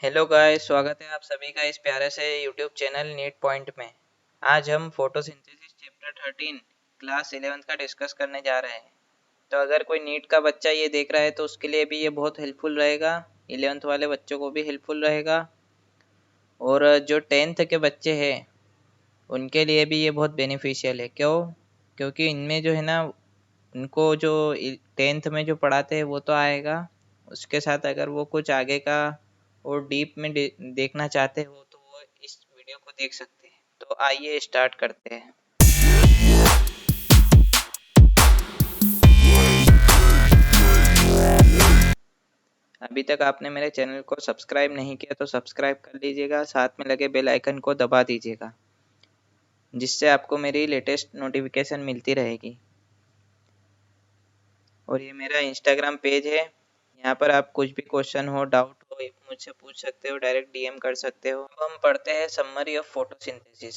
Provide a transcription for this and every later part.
Hello guys, स्वागत है आप सभी का इस प्यारे से यूट्यूब चैनल नीट पॉइंट में। आज हम फोटोसिंथेसिस चैप्टर 13 क्लास 11th का डिस्कस करने जा रहे हैं। तो अगर कोई नीट का बच्चा ये देख रहा है तो उसके लिए भी ये बहुत हेल्पफुल रहेगा, 11th वाले बच्चों को भी हेल्पफुल रहेगा और जो 10th के बच्चे हैं उनके लिए भी ये बहुत बेनिफिशियल है। क्यों? क्योंकि इनमें जो है ना, उनको जो 10th में जो पढ़ाते हैं वो तो आएगा, उसके साथ अगर वो कुछ आगे का और डीप में देखना चाहते हो तो वो इस वीडियो को देख सकते हैं। तो आइए स्टार्ट करते हैं। अभी तक आपने मेरे चैनल को सब्सक्राइब नहीं किया तो सब्सक्राइब कर लीजिएगा, साथ में लगे बेल आइकन को दबा दीजिएगा, जिससे आपको मेरी लेटेस्ट नोटिफिकेशन मिलती रहेगी। और ये मेरा इंस्टाग्राम पेज है, यहाँ पर आप कुछ भी क्वेश्चन हो, डाउट हो, मुझसे पूछ सकते हो, डायरेक्ट डीएम कर सकते हो। अब हम पढ़ते हैं summary of photosynthesis.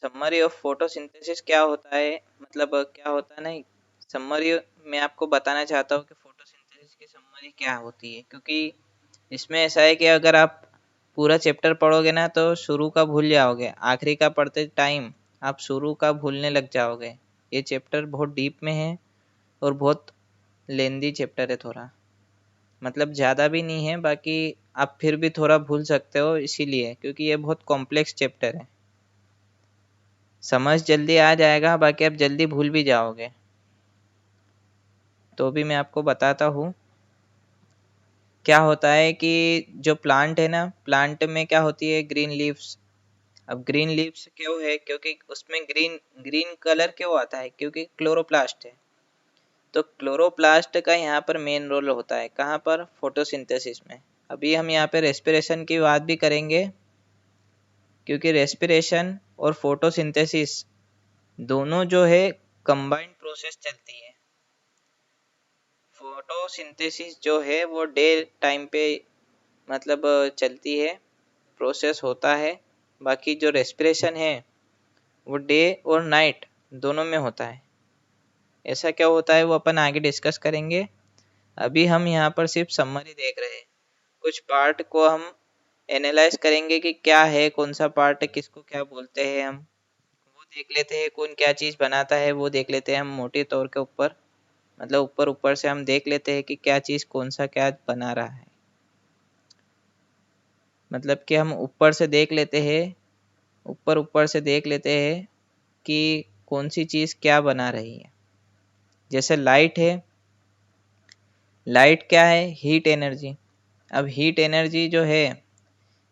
Summary of photosynthesis क्या होता है, मतलब क्या होता है नहीं, समरी मैं आपको बताना चाहता हूँ कि फोटोसिंथेसिस की समरी क्या होती है। क्योंकि इसमें ऐसा है कि अगर आप पूरा चैप्टर पढ़ोगे ना तो शुरू का भूल जाओगे, आखिरी का पढ़ते टाइम आप शुरू का भूलने लग जाओगे। ये चैप्टर बहुत डीप में है और बहुत लेंदी चैप्टर है थोड़ा, मतलब ज़्यादा भी नहीं है, बाकी आप फिर भी थोड़ा भूल सकते हो इसीलिए, क्योंकि ये बहुत कॉम्प्लेक्स चैप्टर है। समझ जल्दी आ जाएगा, बाकी आप जल्दी भूल भी जाओगे। तो भी मैं आपको बताता हूँ क्या होता है कि जो प्लांट है ना, प्लांट में क्या होती है, ग्रीन लीव्स। अब ग्रीन लीव्स क्यों है? क्योंकि उसमें ग्रीन ग्रीन कलर क्यों आता है? क्योंकि क्लोरोप्लास्ट है। तो क्लोरोप्लास्ट का यहाँ पर मेन रोल होता है, कहाँ पर? फोटोसिंथेसिस में। अभी हम यहाँ पे रेस्पिरेशन की बात भी करेंगे, क्योंकि रेस्पिरेशन और फोटोसिंथेसिस दोनों जो है कंबाइंड प्रोसेस चलती है। फोटोसिंथेसिस जो है वो डे टाइम पे मतलब चलती है, प्रोसेस होता है। बाकी जो रेस्पिरेशन है वो डे और नाइट दोनों में होता है। ऐसा क्या होता है वो अपन आगे डिस्कस करेंगे। अभी हम यहाँ पर सिर्फ समरी देख रहे हैं, कुछ पार्ट को हम एनालाइज करेंगे कि क्या है, कौन सा पार्ट किसको क्या बोलते हैं, हम वो देख लेते हैं। कौन क्या चीज़ बनाता है वो देख लेते हैं हम मोटे तौर के ऊपर, मतलब ऊपर ऊपर से हम देख लेते हैं कि क्या चीज़ कौन सा क्या बना रहा है। मतलब कि हम ऊपर से देख लेते हैं, ऊपर ऊपर से देख लेते हैं कि कौन सी चीज़ क्या बना रही है। जैसे लाइट है, लाइट क्या है? Heat energy. अब हीट एनर्जी जो है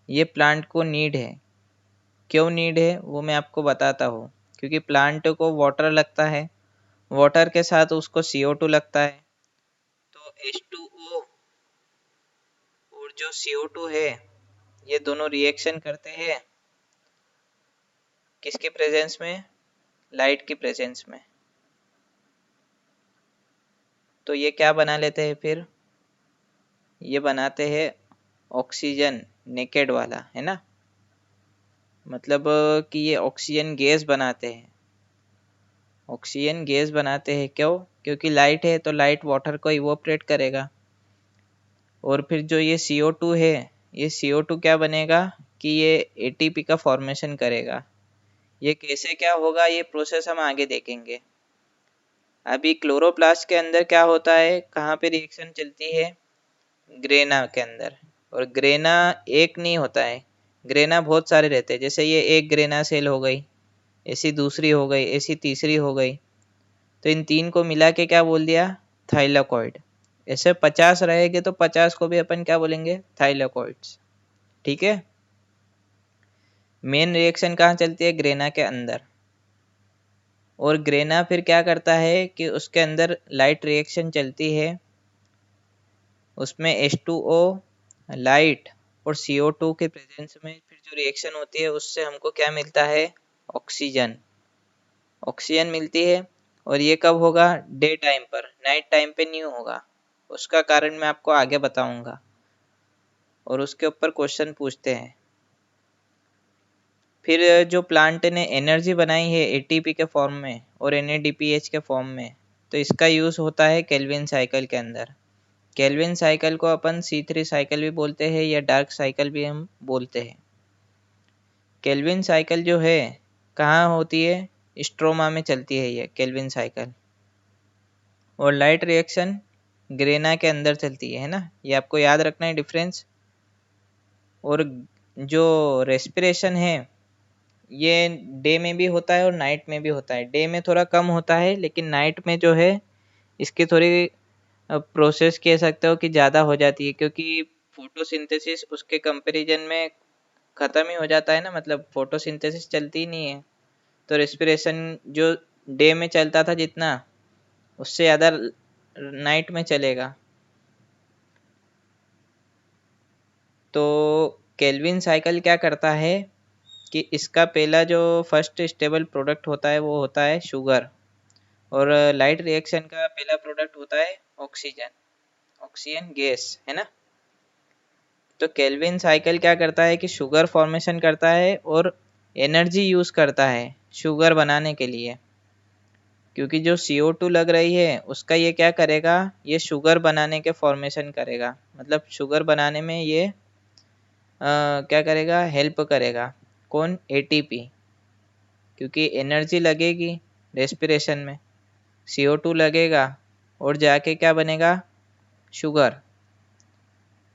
ये प्लांट को नीड है। क्यों नीड है वो मैं आपको बताता हूँ। क्योंकि प्लांट को वाटर लगता है, वाटर के साथ उसको CO2 लगता है। तो H2O और जो CO2 है ये दोनों रिएक्शन करते हैं किसके प्रेजेंस में? लाइट की प्रेजेंस में। तो ये क्या बना लेते हैं फिर? ये बनाते हैं ऑक्सीजन, नेकेड वाला, है ना। मतलब कि ये ऑक्सीजन गैस बनाते हैं। ऑक्सीजन गैस बनाते हैं क्यों? क्योंकि लाइट है तो लाइट वाटर को इवोपरेट करेगा। और फिर जो ये CO2 है, ये CO2 क्या बनेगा कि ये ATP का फॉर्मेशन करेगा। ये कैसे क्या होगा ये प्रोसेस हम आगे देखेंगे। अभी क्लोरोप्लास्ट के अंदर क्या होता है, कहाँ पे रिएक्शन चलती है? ग्रेना के अंदर। और ग्रेना एक नहीं होता है, ग्रेना बहुत सारे रहते हैं। जैसे ये एक ग्रेना सेल हो गई, ऐसी दूसरी हो गई, ऐसी तीसरी हो गई। तो इन तीन को मिला के क्या बोल दिया? थाइलाकॉइड। ऐसे 50 रहेंगे तो 50 को भी अपन क्या बोलेंगे? थाइलाकॉइड्स। ठीक है। मेन रिएक्शन कहाँ चलती है? ग्रेना के अंदर। और ग्रेना फिर क्या करता है कि उसके अंदर लाइट रिएक्शन चलती है, उसमें H2O, लाइट और CO2 के प्रेजेंस में फिर जो रिएक्शन होती है उससे हमको क्या मिलता है? ऑक्सीजन। ऑक्सीजन मिलती है। और ये कब होगा? डे टाइम पर, नाइट टाइम पे नहीं होगा। उसका कारण मैं आपको आगे बताऊंगा और उसके ऊपर क्वेश्चन पूछते हैं। फिर जो प्लांट ने एनर्जी बनाई है ATP के फॉर्म में और NADPH के फॉर्म में, तो इसका यूज़ होता है केल्विन साइकिल के अंदर। केल्विन साइकिल को अपन C3 साइकिल भी बोलते हैं या डार्क साइकिल भी हम बोलते हैं। केल्विन साइकिल जो है कहाँ होती है, स्ट्रोमा में चलती है ये केल्विन साइकिल, और लाइट रिएक्शन ग्रेना के अंदर चलती है ना, ये आपको याद रखना है डिफरेंस। और जो रेस्पिरेशन है ये डे में भी होता है और नाइट में भी होता है। डे में थोड़ा कम होता है, लेकिन नाइट में जो है इसकी थोड़ी प्रोसेस कह सकते हो कि ज़्यादा हो जाती है, क्योंकि फोटोसिंथेसिस उसके कंपैरिजन में ख़त्म ही हो जाता है ना, मतलब फोटोसिंथेसिस चलती ही नहीं है। तो रेस्पिरेशन जो डे में चलता था जितना, उससे ज़्यादा नाइट में चलेगा। तो केल्विन साइकिल क्या करता है कि इसका पहला जो फर्स्ट स्टेबल प्रोडक्ट होता है वो होता है शुगर, और लाइट रिएक्शन का पहला प्रोडक्ट होता है ऑक्सीजन, ऑक्सीजन गैस, है ना। तो केल्विन साइकिल क्या करता है कि शुगर फॉर्मेशन करता है और एनर्जी यूज़ करता है शुगर बनाने के लिए, क्योंकि जो CO2 लग रही है उसका ये क्या करेगा, ये शुगर बनाने के फॉर्मेशन करेगा, मतलब शुगर बनाने में ये क्या करेगा, हेल्प करेगा। कौन, ATP, क्योंकि एनर्जी लगेगी रेस्पिरेशन में, CO2 लगेगा और जाके क्या बनेगा, शुगर।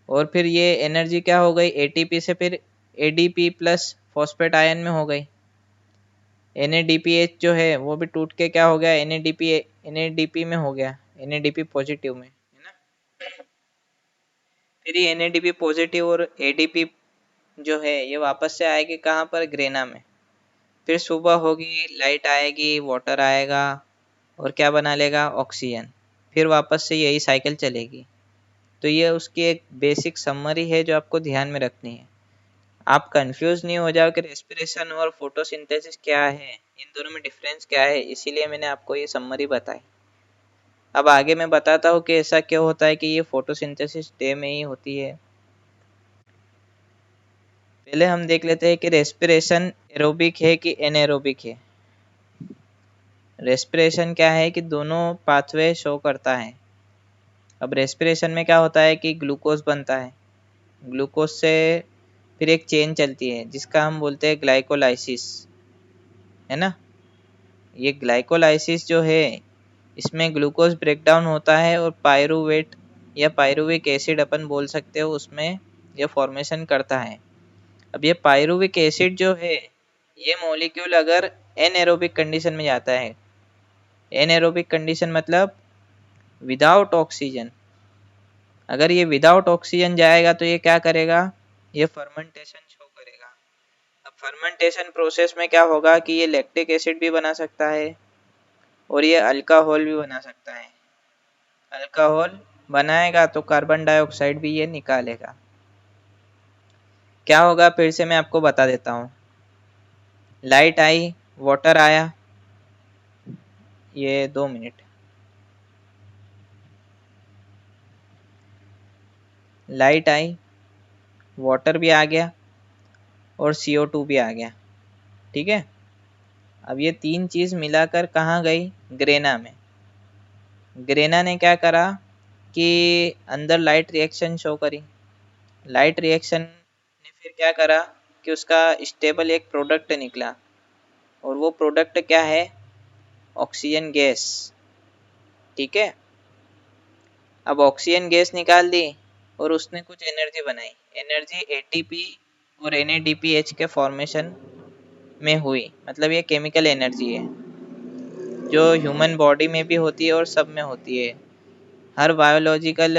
और फिर ये एनर्जी क्या हो गई, ATP से फिर ADP प्लस फॉस्फेट आयन में हो गई। NADPH जो है वो भी टूट के क्या हो गया, NADP में हो गया, NADP पॉजिटिव में, है ना। फिर ये NADP पॉजिटिव और ADP जो है ये वापस से आएगी कहाँ पर, ग्रेना में। फिर सुबह होगी, लाइट आएगी, वाटर आएगा और क्या बना लेगा, ऑक्सीजन। फिर वापस से यही साइकिल चलेगी। तो ये उसकी एक बेसिक समरी है जो आपको ध्यान में रखनी है। आप कंफ्यूज नहीं हो जाओ कि रेस्पिरेशन और फोटोसिंथेसिस क्या है, इन दोनों में डिफरेंस क्या है, इसीलिए मैंने आपको ये समरी बताई। अब आगे मैं बताता हूँ कि ऐसा क्यों होता है कि ये फोटोसिंथेसिस डे में ही होती है। पहले हम देख लेते हैं कि रेस्पिरेशन एरोबिक है कि एनएरोबिक है। रेस्पिरेशन क्या है कि दोनों पाथवे शो करता है। अब रेस्पिरेशन में क्या होता है कि ग्लूकोज बनता है, ग्लूकोज से फिर एक चेन चलती है जिसका हम बोलते हैं ग्लाइकोलाइसिस, है ना। ये ग्लाइकोलाइसिस जो है इसमें ग्लूकोज ब्रेकडाउन होता है और पायरुवेट या पायरुविक एसिड अपन बोल सकते हो, उसमें ये फॉर्मेशन करता है। अब ये पायरुविक एसिड जो है ये मॉलिक्यूल अगर एनएरोबिक कंडीशन में जाता है, एनएरोबिक कंडीशन मतलब विदाउट ऑक्सीजन, अगर ये विदाउट ऑक्सीजन जाएगा तो ये क्या करेगा, ये फर्मेंटेशन शो करेगा। अब फर्मेंटेशन प्रोसेस में क्या होगा कि ये लैक्टिक एसिड भी बना सकता है और ये अल्कोहल भी बना सकता है। अल्कोहल बनाएगा तो कार्बन डाइऑक्साइड भी ये निकालेगा। क्या होगा फिर से मैं आपको बता देता हूँ। लाइट आई, वाटर आया, ये 2 मिनट, लाइट आई, वाटर भी आ गया और CO2 भी आ गया, ठीक है। अब ये तीन चीज़ मिलाकर कहाँ गई, ग्रेना में। ग्रेना ने क्या करा कि अंदर लाइट रिएक्शन शो करी। लाइट रिएक्शन ने फिर क्या करा कि उसका स्टेबल एक प्रोडक्ट निकला, और वो प्रोडक्ट क्या है, ऑक्सीजन गैस, ठीक है। अब ऑक्सीजन गैस निकाल दी और उसने कुछ एनर्जी बनाई, एनर्जी ATP और NADPH के फॉर्मेशन में हुई, मतलब ये केमिकल एनर्जी है जो ह्यूमन बॉडी में भी होती है और सब में होती है। हर बायोलॉजिकल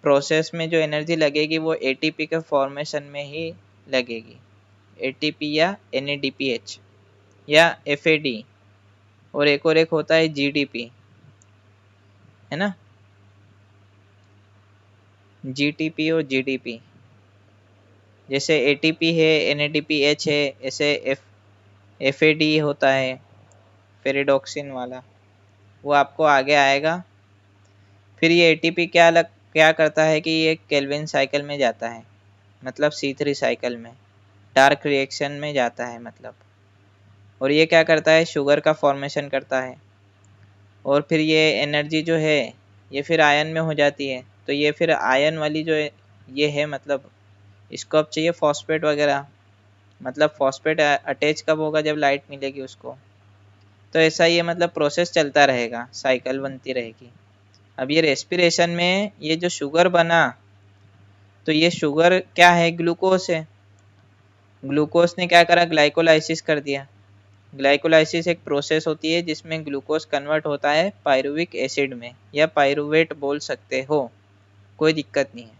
प्रोसेस में जो एनर्जी लगेगी वो ATP के फॉर्मेशन में ही लगेगी, ATP या NADPH या FAD, और एक होता है GDP, है ना, GTP और GDP। जैसे ATP है, NADPH है, ऐसे FAD होता है, फेरिडोक्सिन वाला, वो आपको आगे आएगा। फिर ये ATP क्या करता है कि ये केल्विन साइकिल में जाता है, मतलब C3 साइकिल में, डार्क रिएक्शन में जाता है मतलब। और ये क्या करता है, शुगर का फॉर्मेशन करता है, और फिर ये एनर्जी जो है ये फिर आयन में हो जाती है, तो ये फिर आयन वाली जो ये है, मतलब इसको अब चाहिए फॉस्फेट वगैरह, मतलब फॉस्फेट अटैच कब होगा, जब लाइट मिलेगी उसको। तो ऐसा ये मतलब प्रोसेस चलता रहेगा, साइकिल बनती रहेगी। अब ये रेस्पिरेशन में ये जो शुगर बना, तो ये शुगर क्या है, ग्लूकोज है। ग्लूकोज ने क्या करा, ग्लाइकोलाइसिस कर दिया। ग्लाइकोलाइसिस एक प्रोसेस होती है जिसमें ग्लूकोज कन्वर्ट होता है पायरुविक एसिड में, या पायरुवेट बोल सकते हो, कोई दिक्कत नहीं है।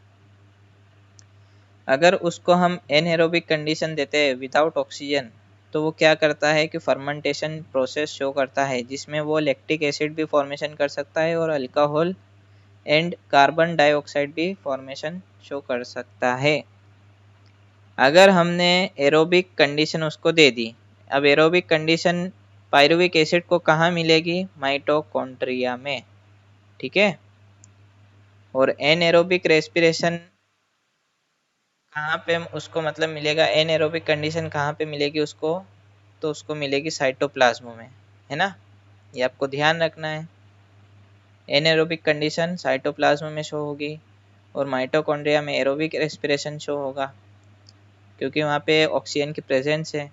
अगर उसको हम एनएरोबिक कंडीशन देते हैं विदाउट ऑक्सीजन, तो वो क्या करता है कि फर्मेंटेशन प्रोसेस शो करता है, जिसमें वो लैक्टिक एसिड भी फॉर्मेशन कर सकता है और अल्कोहल एंड कार्बन डाइऑक्साइड भी फॉर्मेशन शो कर सकता है। अगर हमने एरोबिक कंडीशन उसको दे दी, अब एरोबिक कंडीशन पायरुविक एसिड को कहाँ मिलेगी, माइटोकॉन्ड्रिया में, ठीक है। और एनएरोबिक रेस्पिरेशन कहाँ पे उसको मतलब मिलेगा, एनएरोबिक कंडीशन कहाँ पे मिलेगी उसको, तो उसको मिलेगी साइटोप्लाज्म में, है ना। ये आपको ध्यान रखना है, एनएरोबिक कंडीशन साइटोप्लाज्म में शो होगी और माइटोकॉन्ड्रिया में एरोबिक रेस्पिरेशन शो होगा, क्योंकि वहाँ पे ऑक्सीजन की प्रेजेंस है।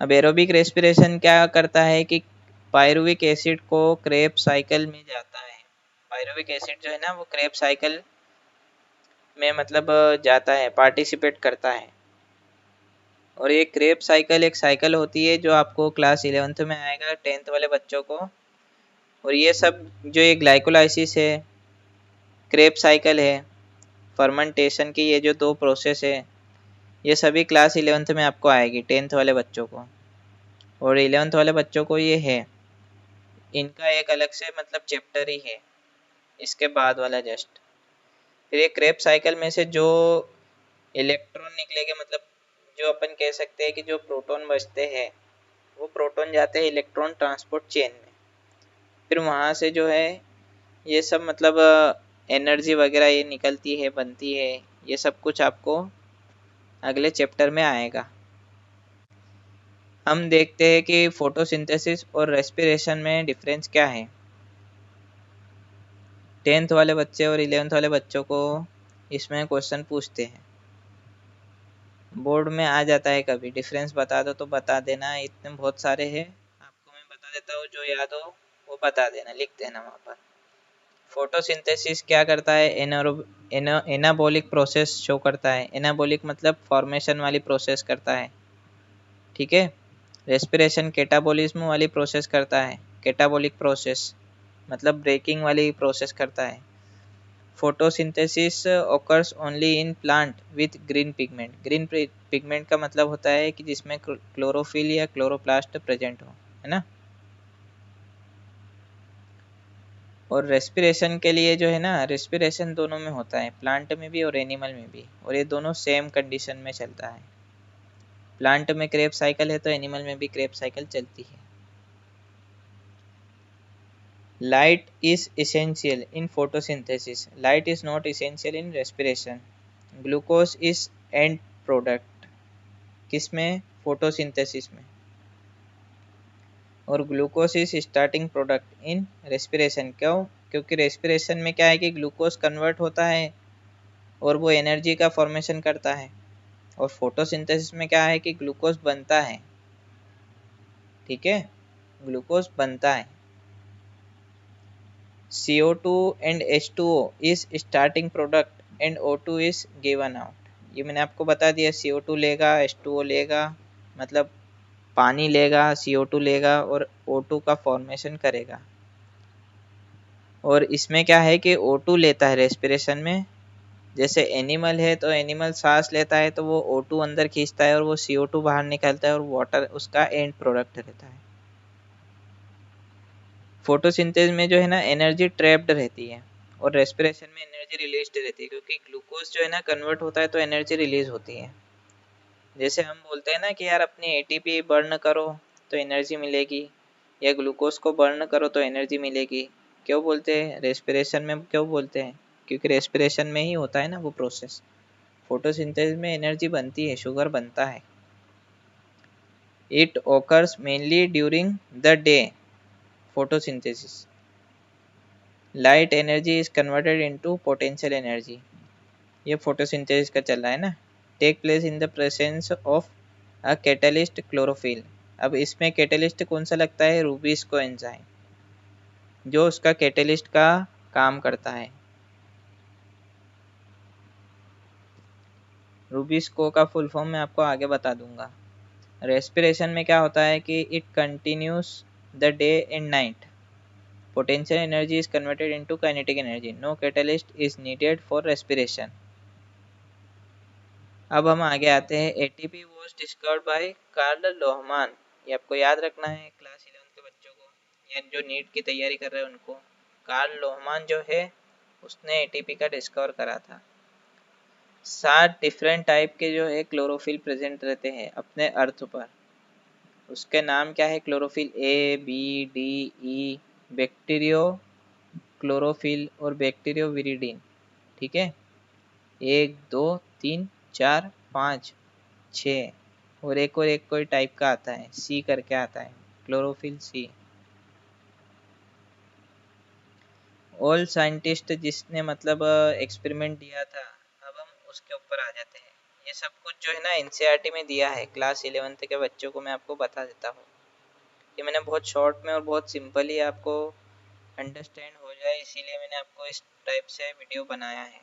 अब एरोबिक रेस्पिरेशन क्या करता है कि पायरुविक एसिड को क्रेब साइकिल में जाता है। पायरुविक एसिड जो है ना, वो क्रेब साइकिल में मतलब जाता है, पार्टिसिपेट करता है। और ये क्रेब साइकिल एक साइकिल होती है जो आपको क्लास 11th में आएगा, 10th वाले बच्चों को। और ये सब जो ये ग्लाइकोलाइसिस है, क्रेब साइकिल है, फर्मेंटेशन की ये जो दो प्रोसेस है, ये सभी क्लास 11th में आपको आएगी, 10th वाले बच्चों को। और 11th वाले बच्चों को ये है, इनका एक अलग से मतलब चैप्टर ही है इसके बाद वाला जस्ट। फिर ये क्रेब साइकिल में से जो इलेक्ट्रॉन निकलेंगे, मतलब जो अपन कह सकते हैं कि जो प्रोटॉन बचते हैं, वो प्रोटॉन जाते हैं इलेक्ट्रॉन ट्रांसपोर्ट चेन में। फिर वहाँ से जो है ये सब मतलब एनर्जी वगैरह ये निकलती है, बनती है। ये सब कुछ आपको अगले चैप्टर में आएगा। हम देखते हैं कि फोटोसिंथेसिस और रेस्पिरेशन में डिफरेंस क्या है। 10th वाले बच्चे और 11th वाले बच्चों को इसमें क्वेश्चन पूछते हैं, बोर्ड में आ जाता है कभी, डिफरेंस बता दो तो बता देना, इतने बहुत सारे हैं, आपको मैं बता देता हूँ, जो याद हो वो बता देना, लिख देना वहाँ पर। फोटोसिंथेसिस क्या करता है, एनाबॉलिक प्रोसेस शो करता है। एनाबॉलिक मतलब फॉर्मेशन वाली प्रोसेस करता है, ठीक है। रेस्पिरेशन कैटाबॉलिज्म वाली प्रोसेस करता है, कैटाबॉलिक प्रोसेस मतलब ब्रेकिंग वाली प्रोसेस करता है। Photosynthesis occurs only in plant with green pigment. Green pigment का मतलब होता है कि जिसमें क्लोरोफिल या क्लोरोप्लास्ट प्रेजेंट हो, है ना। और रेस्पिरेशन के लिए जो है ना, रेस्पिरेशन दोनों में होता है, प्लांट में भी और एनिमल में भी, और ये दोनों सेम कंडीशन में चलता है। प्लांट में क्रेब साइकिल है तो एनिमल में भी क्रेब साइकिल चलती है। Light is essential in photosynthesis. Light is not essential in respiration. Glucose is and product किसमें, फोटोसिंथेसिस में। और glucose is starting product in respiration. क्यों, क्योंकि रेस्पिरेशन में क्या है कि ग्लूकोज कन्वर्ट होता है और वो एनर्जी का फॉर्मेशन करता है। और फोटोसिंथेसिस में क्या है कि ग्लूकोज बनता है, ठीक है, ग्लूकोज बनता है। CO2 and H2O is starting product and O2 is given out। ये मैंने आपको बता दिया, CO2 लेगा, H2O लेगा, मतलब पानी लेगा, CO2 लेगा और O2 का फॉर्मेशन करेगा। और इसमें क्या है कि O2 लेता है रेस्पिरेशन में। जैसे एनिमल है तो एनिमल सांस लेता है तो वो O2 अंदर खींचता है और वो CO2 बाहर निकालता है और वाटर उसका एंड प्रोडक्ट रहता है। फोटोसिंथेसिस में जो है ना, एनर्जी ट्रैप्ड रहती है और रेस्पिरेशन में एनर्जी रिलीज रहती है, क्योंकि ग्लूकोज जो है ना कन्वर्ट होता है तो एनर्जी रिलीज होती है। जैसे हम बोलते हैं ना कि यार अपनी एटीपी बर्न करो तो एनर्जी मिलेगी, या ग्लूकोज को बर्न करो तो एनर्जी मिलेगी। क्यों बोलते हैं, रेस्पिरेशन में क्यों बोलते हैं, क्योंकि रेस्पिरेशन में ही होता है ना वो प्रोसेस। फोटोसिंथेसिस में एनर्जी बनती है, शुगर बनता है। It occurs mainly during the day, photosynthesis. Light energy is converted into potential energy, ये फोटोसिंथेसिस का चल रहा है ना। Take place in the presence of a catalyst chlorophyll. अब इसमें कैटलिस्ट कौन सा लगता है, रूबिस्को एंजाइम, जो उसका कैटलिस्ट का काम करता है। रूबिस्को का फुल फॉर्म मैं आपको आगे बता दूंगा। रेस्पिरेशन में क्या होता है कि it continues the day and night, potential energy is converted into kinetic energy, no catalyst is needed for respiration. अब हम आगे आते हैं। ATP was discovered by Karl Lohmann, ये आपको याद रखना है क्लास 11 के बच्चों को, या जो नीट की तैयारी कर रहे हैं उनको। कार्ल लोहमान जो है उसने एटीपी का डिस्कवर करा था। 7 डिफरेंट टाइप के जो है क्लोरोफिल प्रेजेंट रहते हैं अपने अर्थ पर। उसके नाम क्या है, chlorophyll A, B, D, E, bacterio chlorophyll और बैक्टीरियो विरिडीन। ठीक है, 1 2 3 4 5 6, और एक कोई टाइप का आता है, सी करके आता है, क्लोरोफिल सी। ऑल साइंटिस्ट जिसने मतलब एक्सपेरिमेंट दिया था, अब हम उसके ऊपर आ जाते हैं। ये सब कुछ जो है ना एनसीईआरटी में दिया है, क्लास 11th के बच्चों को मैं आपको बता देता हूँ। ये मैंने बहुत शॉर्ट में और बहुत सिंपली आपको अंडरस्टैंड हो जाए, इसीलिए मैंने आपको इस टाइप से वीडियो बनाया है,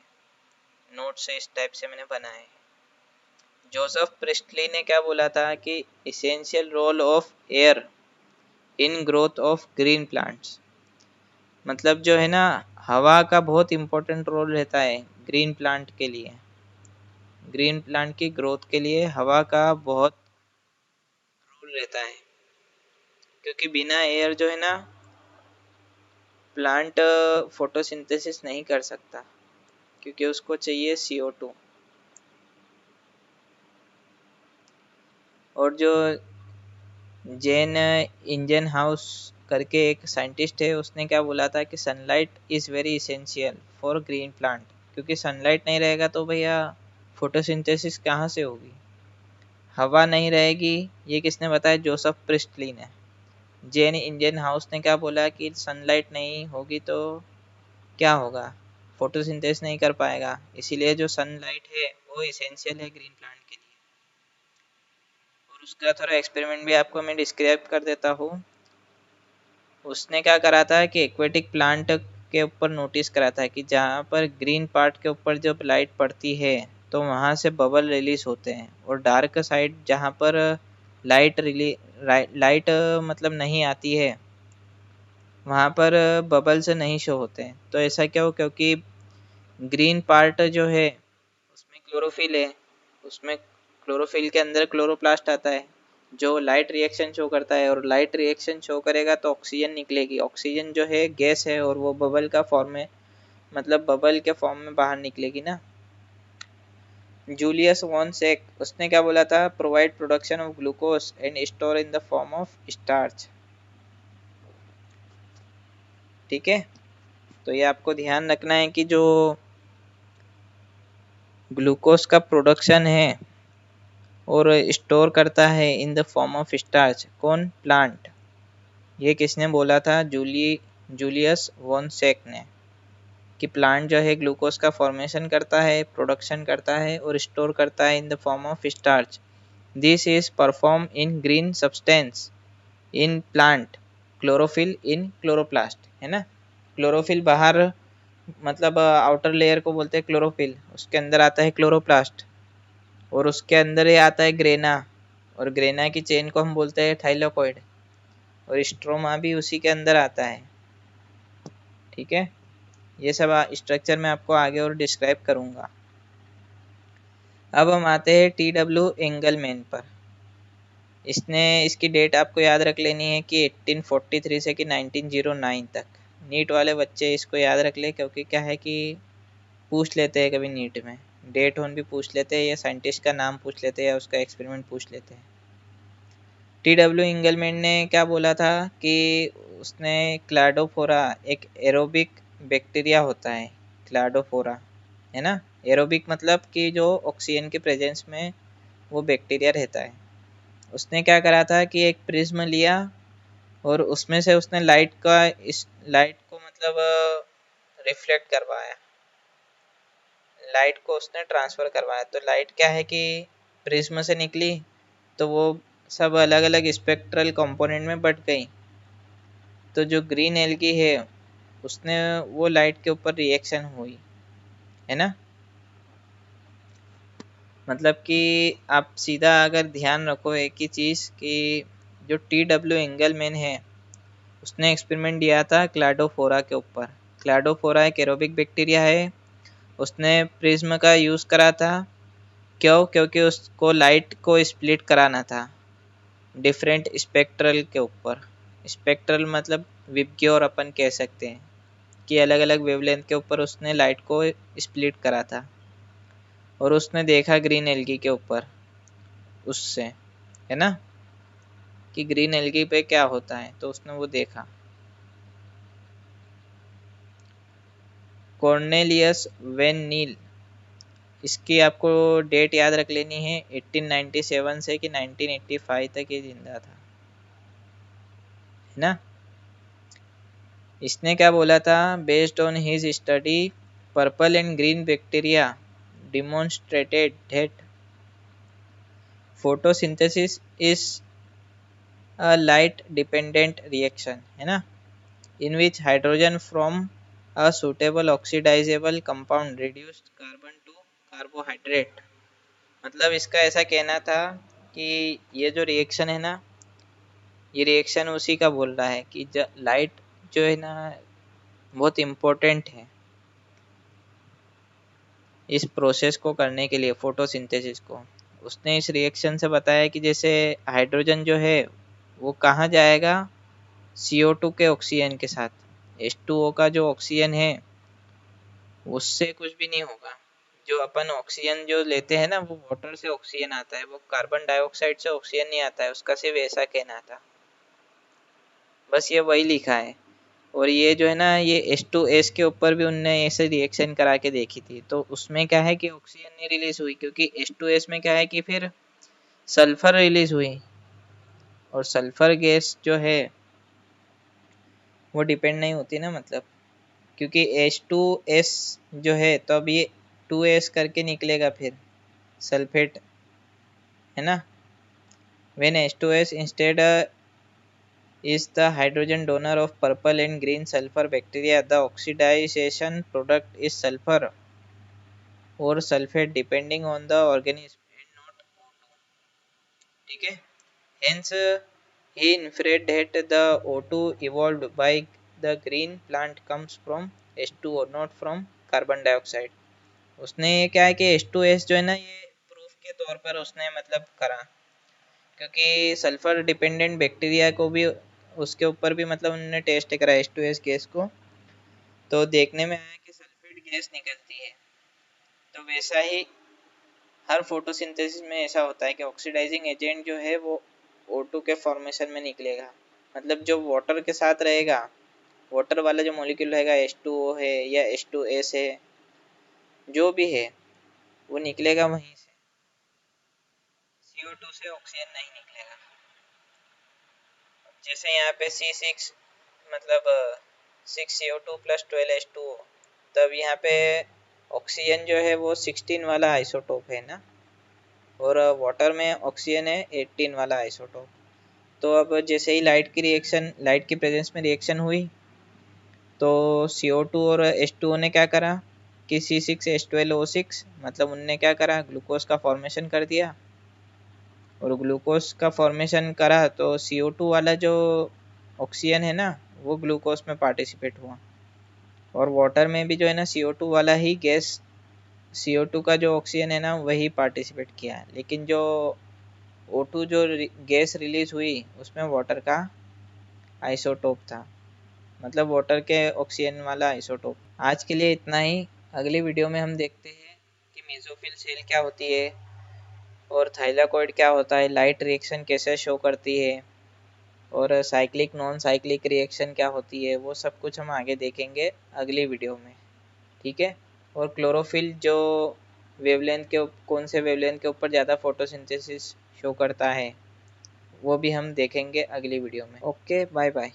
नोट से इस टाइप से मैंने बनाया है। जोसेफ प्रिस्टली ने क्या बोला था कि essential role of air in growth of green plants, मतलब जो है ना हवा का बहुत इम्पोर्टेंट रोल रहता है ग्रीन प्लांट के लिए। ग्रीन प्लांट की ग्रोथ के लिए हवा का बहुत रोल रहता है, क्योंकि बिना एयर जो है ना प्लांट फोटोसिंथेसिस नहीं कर सकता, क्योंकि उसको चाहिए CO2। और जो जेन इंजन हाउस करके एक साइंटिस्ट है, उसने क्या बोला था कि sunlight is very essential for green plant, क्योंकि सनलाइट नहीं रहेगा तो भैया फोटोसिंथेसिस कहाँ से होगी, हवा नहीं रहेगी। ये किसने बताया, जोसेफ प्रिस्टली ने। जेन इंजन हाउस ने क्या बोला कि सनलाइट नहीं होगी तो क्या होगा, फोटोसिंथेसिस नहीं कर पाएगा, इसीलिए जो सनलाइट है वो इसेंशियल है ग्रीन प्लांट के लिए। और उसका थोड़ा एक्सपेरिमेंट भी आपको मैं डिस्क्राइब कर देता हूँ। उसने क्या करा था कि एक्वेटिक प्लांट के ऊपर नोटिस करा था कि जहाँ पर ग्रीन पार्ट के ऊपर जब लाइट पड़ती है तो वहाँ से बबल रिलीज होते हैं, और डार्क साइड जहाँ पर लाइट मतलब नहीं आती है वहाँ पर बबल से नहीं शो होते हैं। तो ऐसा क्यों, क्योंकि ग्रीन पार्ट जो है उसमें क्लोरोफिल है, उसमें क्लोरोफिल के अंदर क्लोरोप्लास्ट आता है जो लाइट रिएक्शन शो करता है, और लाइट रिएक्शन शो करेगा तो ऑक्सीजन निकलेगी। ऑक्सीजन जो है गैस है और वो बबल का फॉर्म में, मतलब बबल के फॉर्म में बाहर निकलेगी ना। जूलियस वॉन सेक उसने क्या बोला था, provide production of glucose and store in the form of starch. ठीक है, तो ये आपको ध्यान रखना है कि जो ग्लूकोज का प्रोडक्शन है और स्टोर करता है in the form of starch, कौन, प्लांट। ये किसने बोला था, जूलियस वॉन सेक ने, कि प्लांट जो है ग्लूकोज का फॉर्मेशन करता है, प्रोडक्शन करता है और स्टोर करता है in the form of starch. This is perform in green substance in plant, chlorophyll in chloroplast, है ना। क्लोरोफिल बाहर मतलब आउटर लेयर को बोलते हैं क्लोरोफिल, उसके अंदर आता है क्लोरोप्लास्ट, और उसके अंदर ही आता है ग्रेना, और ग्रेना की चेन को हम बोलते हैं थाइलाकोइड, और स्ट्रोमा भी उसी के अंदर आता है। ठीक है, ये सब स्ट्रक्चर मैं आपको आगे और डिस्क्राइब करूँगा। अब हम आते हैं TW एंगलमैन पर। इसने इसकी डेट आपको याद रख लेनी है कि 1843 से कि 1909 तक। नीट वाले बच्चे इसको याद रख ले, क्योंकि क्या है कि पूछ लेते हैं कभी नीट में, डेट ऑन भी पूछ लेते हैं, या साइंटिस्ट का नाम पूछ लेते हैं, या उसका एक्सपेरिमेंट पूछ लेते हैं। TW एंगलमैन ने क्या बोला था कि उसने क्लाडोफोरा, एक एरोबिक बैक्टीरिया होता है क्लाडोफोरा, है ना। एरोबिक मतलब कि जो ऑक्सीजन के प्रेजेंस में वो बैक्टीरिया रहता है। उसने क्या करा था कि एक प्रिज्म लिया और उसमें से उसने लाइट को मतलब रिफ्लेक्ट करवाया, लाइट को उसने ट्रांसफर करवाया। तो लाइट क्या है कि प्रिज्म से निकली तो वो सब अलग अलग स्पेक्ट्रल कंपोनेंट में बट गई। तो जो ग्रीन एलगी है उसने वो लाइट के ऊपर रिएक्शन हुई, है ना। मतलब कि आप सीधा अगर ध्यान रखो एक ही चीज़ कि जो TW एंगलमैन है उसने एक्सपेरिमेंट दिया था क्लाडोफोरा के ऊपर। क्लाडोफोरा एक एरोबिक बैक्टीरिया है, उसने प्रिज्म का यूज़ करा था। क्यों? क्योंकि उसको लाइट को स्प्लिट कराना था डिफरेंट स्पेक्ट्रल के ऊपर। स्पेक्ट्रल मतलब विबग्योर अपन कह सकते हैं कि अलग अलग वेवलेंथ के ऊपर उसने लाइट को स्प्लिट करा था। और उसने देखा ग्रीन एल्गी के ऊपर उससे, है ना, कि ग्रीन एल्गी पे क्या होता है, तो उसने वो देखा। कॉर्नेलियस वेन नील, इसकी आपको डेट याद रख लेनी है, 1897 से कि 1985 तक ये जिंदा था, है ना। इसने क्या बोला था? Based on his study purple and green bacteria demonstrated that photosynthesis is a light dependent reaction, है ना, in which hydrogen from a suitable oxidizable compound reduced carbon to carbohydrate। मतलब इसका ऐसा कहना था कि ये जो रिएक्शन है ना, ये रिएक्शन उसी का बोल रहा है कि लाइट जो है ना बहुत इम्पोर्टेंट है इस प्रोसेस को करने के लिए, फोटोसिंथेसिस को। उसने इस रिएक्शन से बताया कि जैसे हाइड्रोजन जो है वो कहाँ जाएगा, CO2 के ऑक्सीजन के साथ। H2O का जो ऑक्सीजन है उससे कुछ भी नहीं होगा। जो अपन ऑक्सीजन जो लेते हैं ना वो वाटर से ऑक्सीजन आता है, वो कार्बन डाइऑक्साइड से ऑक्सीजन नहीं आता है, उसका सिर्फ ऐसा कहना था। बस ये वही लिखा है। और ये जो है ना ये H2S के ऊपर भी उनने ऐसे रिएक्शन करा के देखी थी, तो उसमें क्या है कि ऑक्सीजन नहीं रिलीज हुई, क्योंकि H2S में क्या है कि फिर सल्फर रिलीज हुई। और सल्फर गैस जो है वो डिपेंड नहीं होती ना, मतलब क्योंकि H2S जो है तो अब ये 2S करके निकलेगा फिर सल्फेट, है ना। when H2S instead is the hydrogen donor of purple and green sulfur bacteria, the oxidization product is sulfur or sulfate depending on the organism and not O2, ठीक है। hence he inferred that the O2 evolved by the green plant comes from H2O not from carbon dioxide। उसने ये क्या है कि H2S जो है ना ये प्रूफ के तौर पर उसने मतलब करा, क्योंकि सल्फर डिपेंडेंट बैक्टीरिया को भी उसके ऊपर भी मतलब उन्होंने टेस्ट करा H2S गैस को, तो देखने में आया कि सल्फेट गैस निकलती है। तो वैसा ही हर फोटोसिंथेसिस में ऐसा होता है कि ऑक्सीडाइजिंग एजेंट जो है वो O2 के फॉर्मेशन में निकलेगा। मतलब जो वाटर के साथ रहेगा, वाटर वाला जो मॉलिक्यूल रहेगा H2O है या H2S है, जो भी है वो निकलेगा वहीं से, CO2 से ऑक्सीजन नहीं निकलेगा। जैसे यहाँ पे C6 मतलब 6CO2 + 12H2O, तब यहाँ पे ऑक्सीजन जो है वो 16 वाला आइसोटोप है ना, और वाटर में ऑक्सीजन है 18 वाला आइसोटोप। तो अब जैसे ही लाइट की रिएक्शन, लाइट की प्रेजेंस में रिएक्शन हुई तो CO2 और H2O ने क्या करा कि C6H12O6 मतलब उनने क्या करा, ग्लूकोज का फॉर्मेशन कर दिया। और ग्लूकोज का फॉर्मेशन करा तो CO2 वाला जो ऑक्सीजन है ना वो ग्लूकोज में पार्टिसिपेट हुआ। और वाटर में भी जो है ना CO2 वाला ही गैस, CO2 का जो ऑक्सीजन है ना वही पार्टिसिपेट किया है, लेकिन जो O2 जो गैस रिलीज हुई उसमें वाटर का आइसोटोप था, मतलब वाटर के ऑक्सीजन वाला आइसोटोप। आज के लिए इतना ही। अगली वीडियो में हम देखते हैं कि मेसोफिल सेल क्या होती है और थाइलाकॉइड क्या होता है, लाइट रिएक्शन कैसे शो करती है, और साइक्लिक नॉन साइक्लिक रिएक्शन क्या होती है, वो सब कुछ हम आगे देखेंगे अगली वीडियो में, ठीक है। और क्लोरोफिल जो वेवलेंथ के कौन से वेवलेंथ के ऊपर ज़्यादा फोटोसिंथेसिस शो करता है वो भी हम देखेंगे अगली वीडियो में। Okay, bye bye.